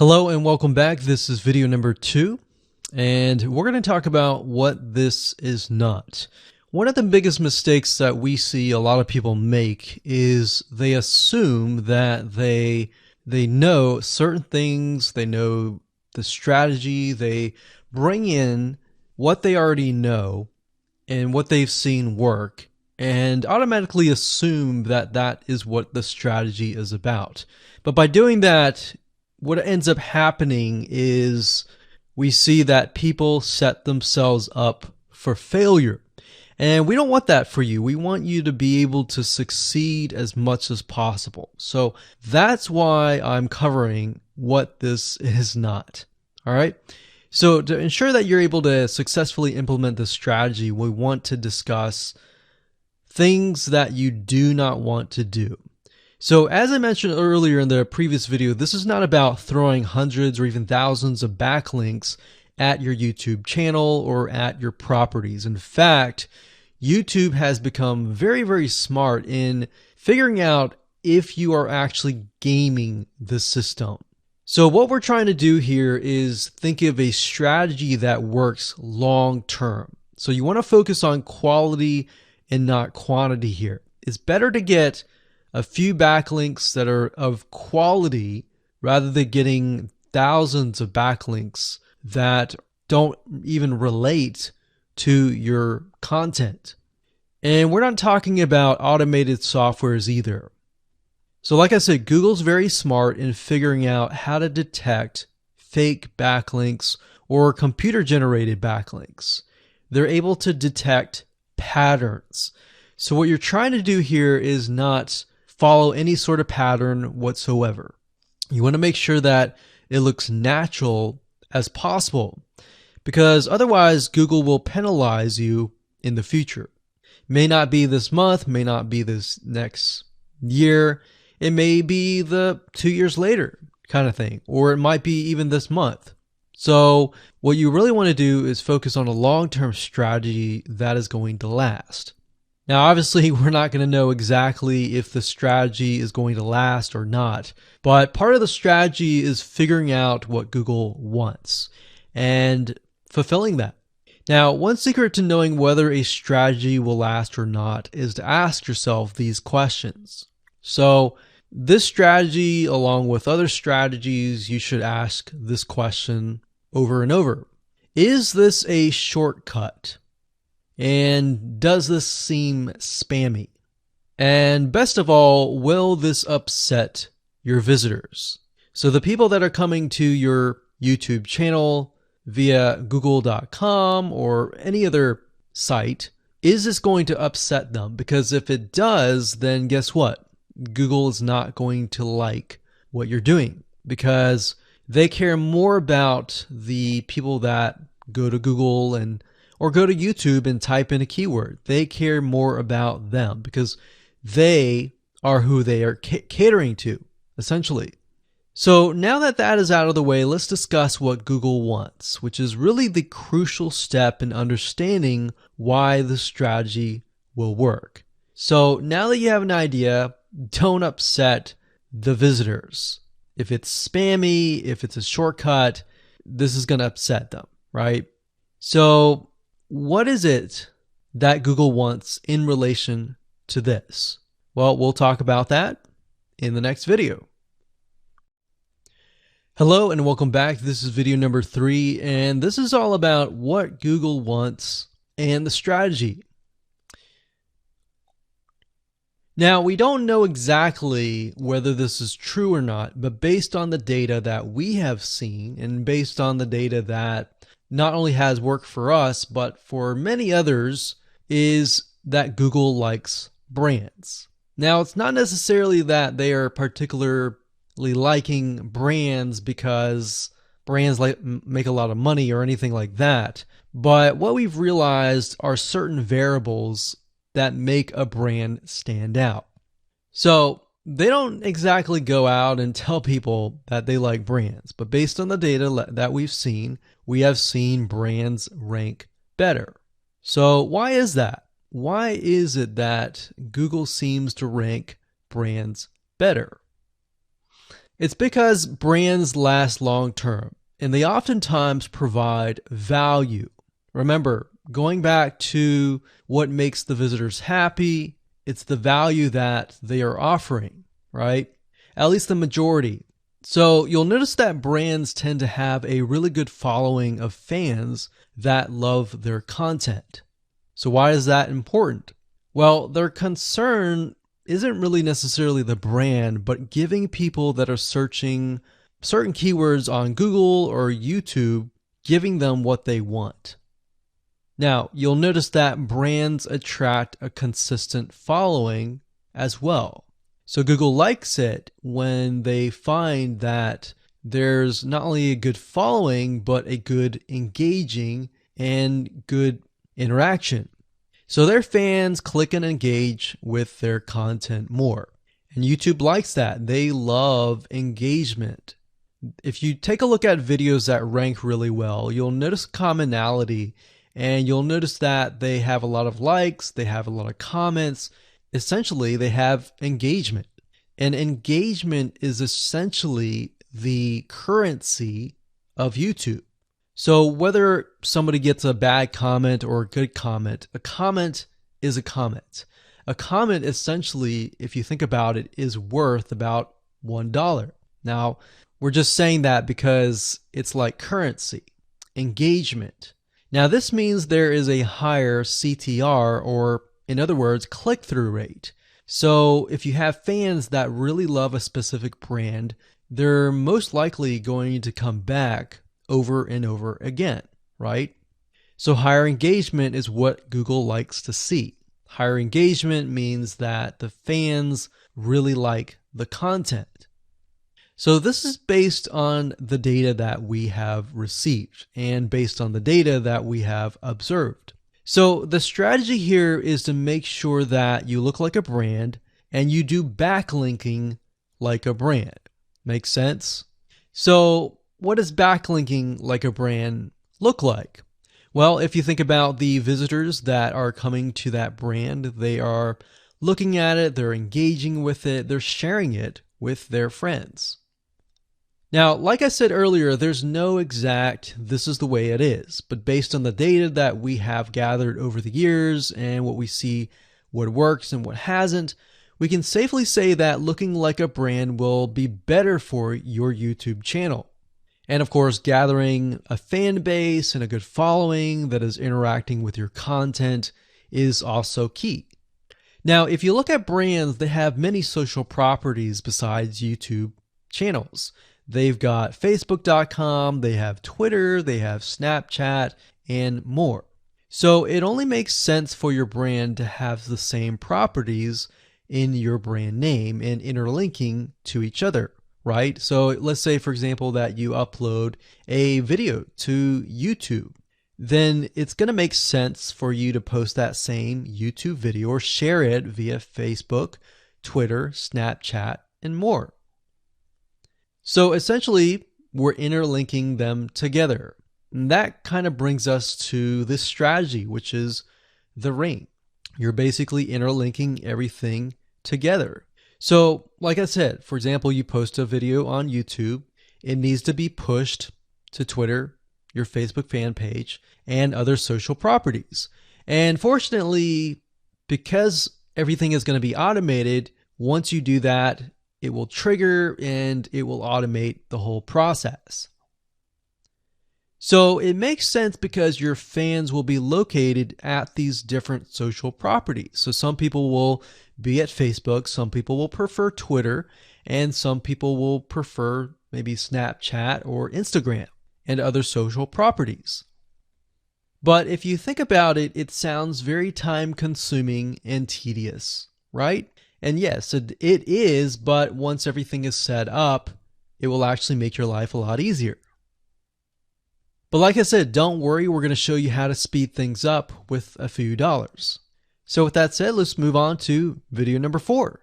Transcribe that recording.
Hello and welcome back. This is video number 2, and we're going to talk about what this is not. One of the biggest mistakes that we see a lot of people make is they assume that they know certain things, they know the strategy, they bring in what they already know and what they've seen work and automatically assume that that is what the strategy is about. But by doing that, what ends up happening is we see that people set themselves up for failure. And we don't want that for you. We want you to be able to succeed as much as possible. So that's why I'm covering what this is not. All right. So to ensure that you're able to successfully implement this strategy, we want to discuss things that you do not want to do. So as I mentioned earlier in the previous video, this is not about throwing hundreds or even thousands of backlinks at your YouTube channel or at your properties. In fact, YouTube has become very, very smart in figuring out if you are actually gaming the system. So what we're trying to do here is think of a strategy that works long term. So you want to focus on quality and not quantity here. It's better to get a few backlinks that are of quality rather than getting thousands of backlinks that don't even relate to your content. And we're not talking about automated softwares either. So like I said, Google's very smart in figuring out how to detect fake backlinks or computer-generated backlinks. They're able to detect patterns. So what you're trying to do here is not follow any sort of pattern whatsoever. You want to make sure that it looks natural as possible, because otherwise Google will penalize you in the future. May not be this month, may not be this next year, it may be the 2 years later kind of thing, or it might be even this month. So what you really want to do is focus on a long-term strategy that is going to last. Now, obviously, we're not going to know exactly if the strategy is going to last or not, but part of the strategy is figuring out what Google wants and fulfilling that. Now, one secret to knowing whether a strategy will last or not is to ask yourself these questions. So this strategy, along with other strategies, you should ask this question over and over. Is this a shortcut? And does this seem spammy? And best of all, will this upset your visitors? So the people that are coming to your YouTube channel via google.com or any other site, is this going to upset them? Because if it does, then guess what? Google is not going to like what you're doing, because they care more about the people that go to Google or go to YouTube and type in a keyword. They care more about them because they are who they are catering to, essentially. So now that that is out of the way, let's discuss what Google wants, which is really the crucial step in understanding why the strategy will work. So now that you have an idea, don't upset the visitors. If it's spammy, if it's a shortcut, this is going to upset them, right? So what is it that Google wants in relation to this? Well, we'll talk about that in the next video. Hello and welcome back. This is video number 3, and this is all about what Google wants and the strategy. Now, we don't know exactly whether this is true or not, but based on the data that we have seen and based on the data that not only has worked for us, but for many others, is that Google likes brands. Now, it's not necessarily that they are particularly liking brands because brands make a lot of money or anything like that. But what we've realized are certain variables that make a brand stand out. So they don't exactly go out and tell people that they like brands, but based on the data that we've seen, we have seen brands rank better. So why is that? Why is it that Google seems to rank brands better? It's because brands last long term and they oftentimes provide value. Remember, going back to what makes the visitors happy, it's the value that they are offering, right? At least the majority. So you'll notice that brands tend to have a really good following of fans that love their content. So why is that important? Well, their concern isn't really necessarily the brand, but giving people that are searching certain keywords on Google or YouTube, giving them what they want. Now, you'll notice that brands attract a consistent following as well. So Google likes it when they find that there's not only a good following, but a good engaging and good interaction. So their fans click and engage with their content more. And YouTube likes that. They love engagement. If you take a look at videos that rank really well, you'll notice commonality, and you'll notice that they have a lot of likes, they have a lot of comments. Essentially, they have engagement. And engagement is essentially the currency of YouTube. So whether somebody gets a bad comment or a good comment, a comment is a comment. A comment essentially, if you think about it, is worth about $1. Now, we're just saying that because it's like currency, engagement. Now, this means there is a higher CTR, or in other words, click-through rate. So if you have fans that really love a specific brand, they're most likely going to come back over and over again, right? So higher engagement is what Google likes to see. Higher engagement means that the fans really like the content. So this is based on the data that we have received and based on the data that we have observed. So the strategy here is to make sure that you look like a brand and you do backlinking like a brand. Make sense? So what does backlinking like a brand look like? Well, if you think about the visitors that are coming to that brand, they are looking at it, they're engaging with it, they're sharing it with their friends. Now, like I said earlier, there's no exact this is the way it is, but based on the data that we have gathered over the years and what we see what works and what hasn't, we can safely say that looking like a brand will be better for your YouTube channel. And of course, gathering a fan base and a good following that is interacting with your content is also key. Now, if you look at brands, they have many social properties besides YouTube channels. They've got Facebook.com, they have Twitter, they have Snapchat, and more. So it only makes sense for your brand to have the same properties in your brand name and interlinking to each other, right? So let's say, for example, that you upload a video to YouTube. Then it's going to make sense for you to post that same YouTube video or share it via Facebook, Twitter, Snapchat, and more. So essentially, we're interlinking them together. And that kind of brings us to this strategy, which is the ring. You're basically interlinking everything together. So like I said, for example, you post a video on YouTube, it needs to be pushed to Twitter, your Facebook fan page, and other social properties. And fortunately, because everything is going to be automated, once you do that, it will trigger and it will automate the whole process. So it makes sense because your fans will be located at these different social properties. So some people will be at Facebook, some people will prefer Twitter, and some people will prefer maybe Snapchat or Instagram and other social properties. But if you think about it, it sounds very time consuming and tedious, right? And yes, it is, but once everything is set up, it will actually make your life a lot easier. But like I said, don't worry, we're going to show you how to speed things up with a few dollars. So with that said, let's move on to video number 4.